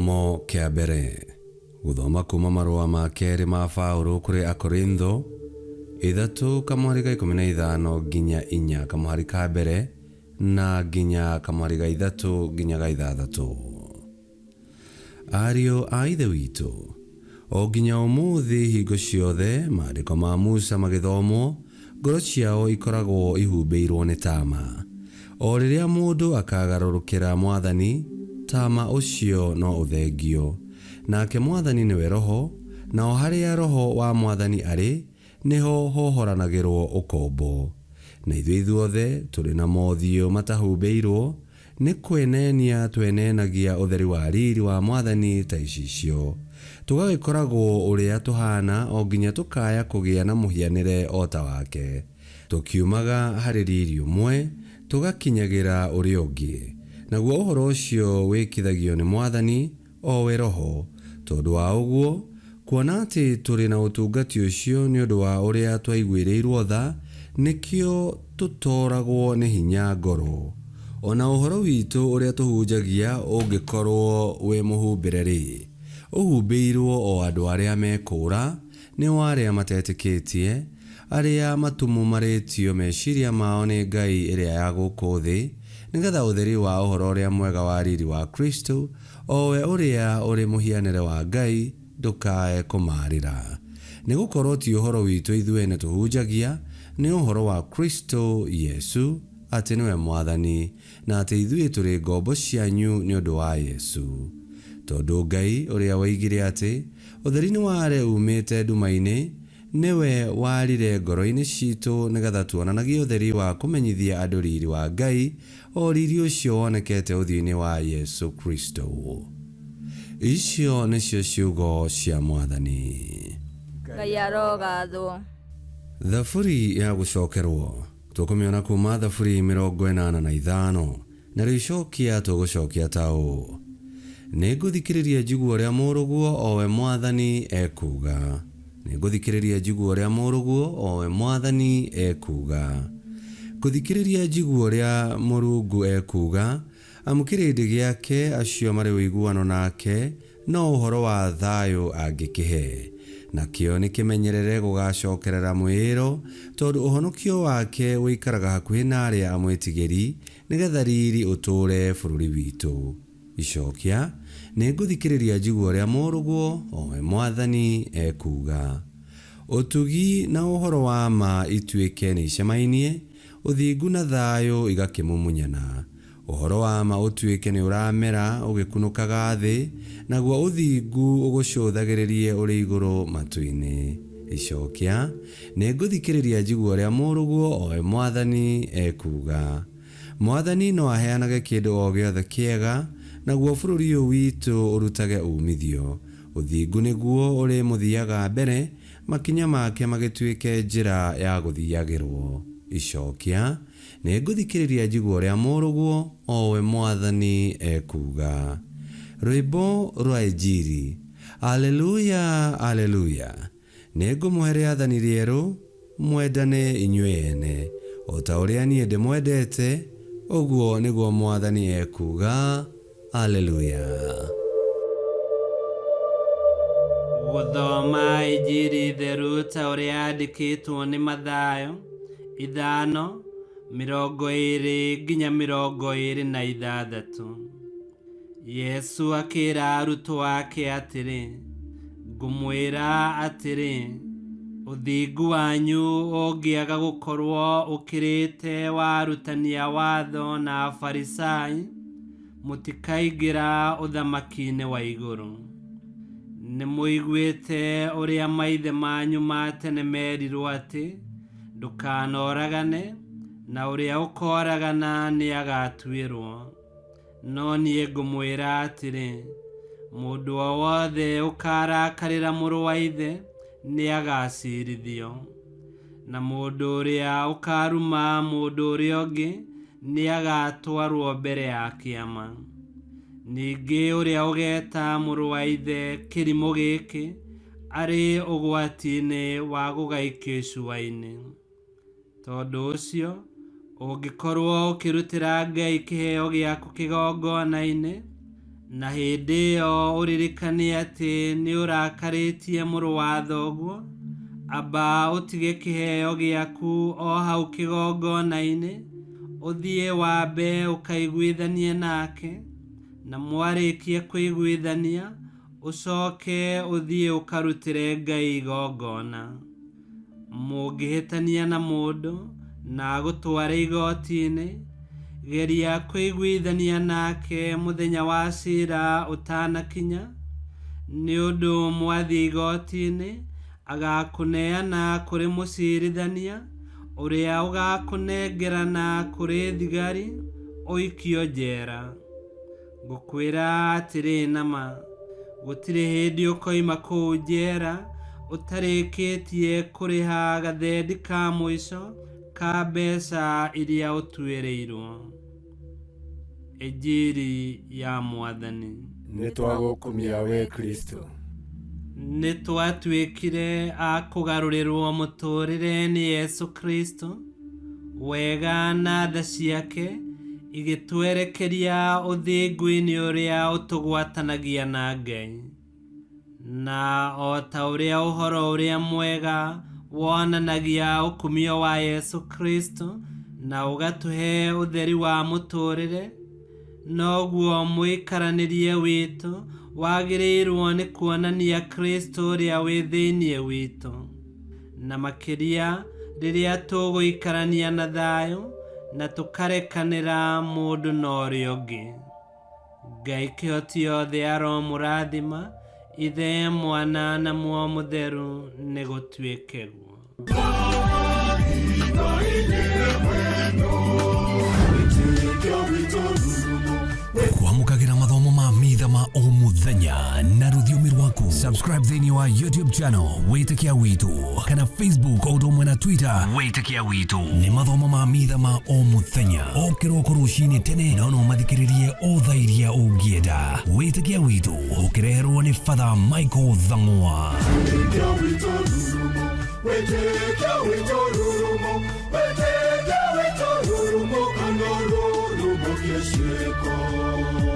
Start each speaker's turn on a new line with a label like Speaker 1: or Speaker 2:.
Speaker 1: Githomo kia mbere. Guthoma kuma marua ma keri ma Paulo kuri Akorintho 3:15 nginya 4 kamuhari ka mbere na nginya kamuhari ga 3 nginya ga 6. Ariũ a ithe witũ, o nginya ũmũthĩ hingo ciothe maandĩko ma Musa magĩthomwo, ngoro ciao ikoragwo ihumbĩirwo nĩ taama. O rĩrĩa mũndũ akagarũrũkĩra Mwathani, taama ũcio no ũthengio. Nake Mwathani nĩwe Roho, na o harĩa Roho wa Mwathani arĩ, niho hohoranagĩrwo ũkombo. Na ithuothe tũrĩ na mothiũ matahumbĩirwo, nĩ kwenenia twenenagia ũtheri wa riri wa Mwathani ta icicio. Tũgagĩkoragwo ũrĩa tũhana o nginya tũkaya kũgĩa na mũhianĩre o ta wake. Tũkiumaga harĩ riri ũmwe, tũgakinyagĩra ũrĩa ũngĩ. Naguo ũhoro ũcio wĩkithagio nĩ Mwathani, o we Roho. Tondũ wa ũguo, kuona atĩ tũrĩ na ũtungati ũcio nĩ ũndũ wa ũrĩa twaiguĩrĩirwo tha, nĩkĩo tũtoragwo nĩ hinya ngoro. Ona ũhoro witũ ũrĩa tũhunjagia ũngĩkorwo wĩ mũhumbĩre-rĩ, ũhumbĩirwo o andũ arĩa mekũũra, nĩo arĩa matetĩkĩtie, arĩa matumumarĩtio meciria mao nĩ ngai ĩrĩa ya gũkũ thĩ, nĩgetha ũtheri wa ũhoro ũrĩa mwega wa riri wa Kristo, o we ũrĩa ũrĩ mũhianĩre wa Ngai, ndũkae kũmaarĩra. Nĩgũkorwo ti ũhoro witũ ithuĩ ene tũhunjagia, nĩ ũhoro wa Kristo Yesu, atĩ nĩwe Mwathani, na atĩ ithuĩ tũrĩ ngombo cianyu nĩ ũndũ wa Yesu. Tondũ Ngai ũrĩa woigire atĩ ũtheri nĩ ware umĩte nduma-inĩ, nĩwe warire ngoro-inĩ citũ nĩgetha tuonanagie ũtheri wa kũmenyithia andũ riri wa Ngai, o riri ũcio wonekete ũthiũ-inĩ wa Yesu Kristo. Icio nĩcio ciugo cia Mwathani.
Speaker 2: Ngai arogathwo.
Speaker 1: Thaburi ya gũcokerwo tũkũmĩona kuma thaburi 85, na rĩcokia tũgũcokia ta ũũ: nĩngũthikĩrĩria njiguo ũrĩa mũrũguo, o we Mwathani ekuuga. Nĩngũthikĩrĩria njiguo ũrĩa mũrũguo, o we Mwathani ekuuga. Ngũthikĩrĩria njiguo ũrĩa Mũrungu ekuuga, amu kĩrĩndĩ gĩake acio marĩ ũiguano nake, no ũhoro wa thayũ angĩkĩhe. Nakĩo nĩkĩmenyerere gũgacokerera mwĩĩro, tondũ ũhonokio wake wĩikaraga hakuhĩ na arĩa amwĩtigĩri, nĩgetha riri ũtũũre bũrũri witũ. Icokia: nĩngũthikĩrĩria njiguo ũrĩa mũrũguo, o we Mwathani ekuuga. Ũtugi na ũhoro wa ma ituĩke nĩ icemainie, ũthingu na thayũ igakĩmumunyana. Ũhoro wa ma ũtuĩke nĩ ũramera ũgĩkunũkaga thĩ, naguo ũthingu ũgũcũthagĩrĩrie ũrĩ igũrũ matu-inĩ. Icokia: nĩngũthikĩrĩria njiguo ũrĩa mũrũguo, o we Mwathani ekuuga. Mwathani no aheanage kĩndũ o gĩothe kĩega, naguo bũrũri ũyũ witũ ũrutage umithio. Ũthingu nĩguo ũrĩ mũthiaga mbere, makinya make magĩtuĩke njĩra ya gũthiagĩrwo. Icokia: nĩngũthikĩrĩria njiguo ũrĩa mũrũguo, o we Mwathani ekuuga. Rwĩmbo rwa Injili. Aleluya, aleluya. Nĩngũmũhe rĩathani rĩerũ, mwendane inyuĩ ene, o ta ũrĩa niĩ ndĩmwendete, ũguo nĩguo Mwathani ekuuga. Aleluya.
Speaker 3: Gũthoma Injili theru ta ũrĩa yandĩkĩtwo nĩ Mathayo 5:20 nginya 26. Yesu akĩĩra arutwo ake atĩrĩ, ngũmwĩra atĩrĩ, ũthingu wanyu ũngĩaga gũkorwo ũkĩrĩte wa arutani a watho na Afarisai, mũtikaingĩra ũthamaki-inĩ wa igũrũ. Nĩmũiguĩte ũrĩa maithe manyu ma tene merirwo atĩ, ndũkanoragane, na ũrĩa ũkoragana nĩ agatuĩrwo. No niĩ ngũmwĩra atĩrĩ, mũndũ o wothe ũkarakarĩra mũrũ wa ithe nĩ agaciirithio, na mũndũ ũrĩa ũkaruma mũndũ ũrĩa ũngĩ nĩ agatwarwo mbere ya kĩama. Ningĩ ũrĩa ũgeta mũrũ wa ithe kĩrimũ gĩkĩ arĩ ũgwati-inĩ wa gũgaikio icua-inĩ. Tondũ ũcio, ũngĩkorwo ũkĩrutĩra Ngai kĩheo gĩaku kĩgongona-inĩ, na hĩndĩ ĩyo ũririkanie atĩ nĩ ũrakarĩtie mũrũ wa thoguo, amba ũtige kĩheo gĩaku o hau kĩgongona-inĩ, ũthiĩ wambe ũkaiguithanie nake, na mwarĩkie kũiguithania, ũcoke ũthiĩ ũkarutĩre Ngai igongona. Mũngĩhĩtania na mũndũ na gũtware igoti-inĩ, geria kũiguithania nake mũthenya wa ciira ũtanakinya, nĩ ũndũ mwathiĩ igoti-inĩ agakũneana kũrĩ mũcirithania, ũrĩa ũgakũnengerana kũrĩ thigari ũikio njera. Ngũkwĩra atĩrĩ nama, gũtirĩ hĩndĩ ũkoima kũu njera ũtarĩkĩtie kũrĩha gathendi ka mũico ka mbeca iria ũtuĩrĩirwo. Injiri ya Mwathani.
Speaker 4: Nĩtwagũkumia we Kristo.
Speaker 3: Nĩtwatuĩkire a kũgarũrĩrwo mũtũrĩre nĩ Yesu Kristo, wega na tha ciake igĩtwerekeria ũthingu-inĩ ũrĩa ũtũgwatanagia na Ngai. Na o ta ũrĩa ũhoro ũrĩa mwega wonanagia ũkumio wa Yesu Kristo na ũgatũhe ũtheri wa mũtũrĩre, noguo mũikaranĩrie witũ wagĩrĩirwo nĩ kuonania Kristo ũrĩa wĩ thĩinĩ witũ, na makĩria rĩrĩa tũgũikarania na thayũ na tũkarekanĩra mũndũ na ũrĩa ũngĩ. Ngai kĩhoti yothe aromũrathima, Ithe, Mwana na Muoyo Mũtheru nĩ gũtuĩke guo.
Speaker 5: Kwamũkagĩra mathomo ma mitha ma o mũthenya na rũthiomi rwaku. Subscribe thĩinĩ wa YouTube channel Wĩtĩkia Witũ, kana Facebook o ũndũ ũmwe na Twitter Wĩtĩkia Witũ. Nĩ mathomo ma mitha ma o mũthenya, o kĩroko rũcinĩ tene, na no mathikĩrĩrie o thaa iria ũngĩenda. Wĩtĩkia Witũ ũkĩreherwo nĩ Father Michael Thang'wa.
Speaker 4: Wĩtĩkia Witũ rurumo, Wĩtĩkia Witũ rurumo, Wĩtĩkia Witũ rurumo, kana rurumo kĩciĩko.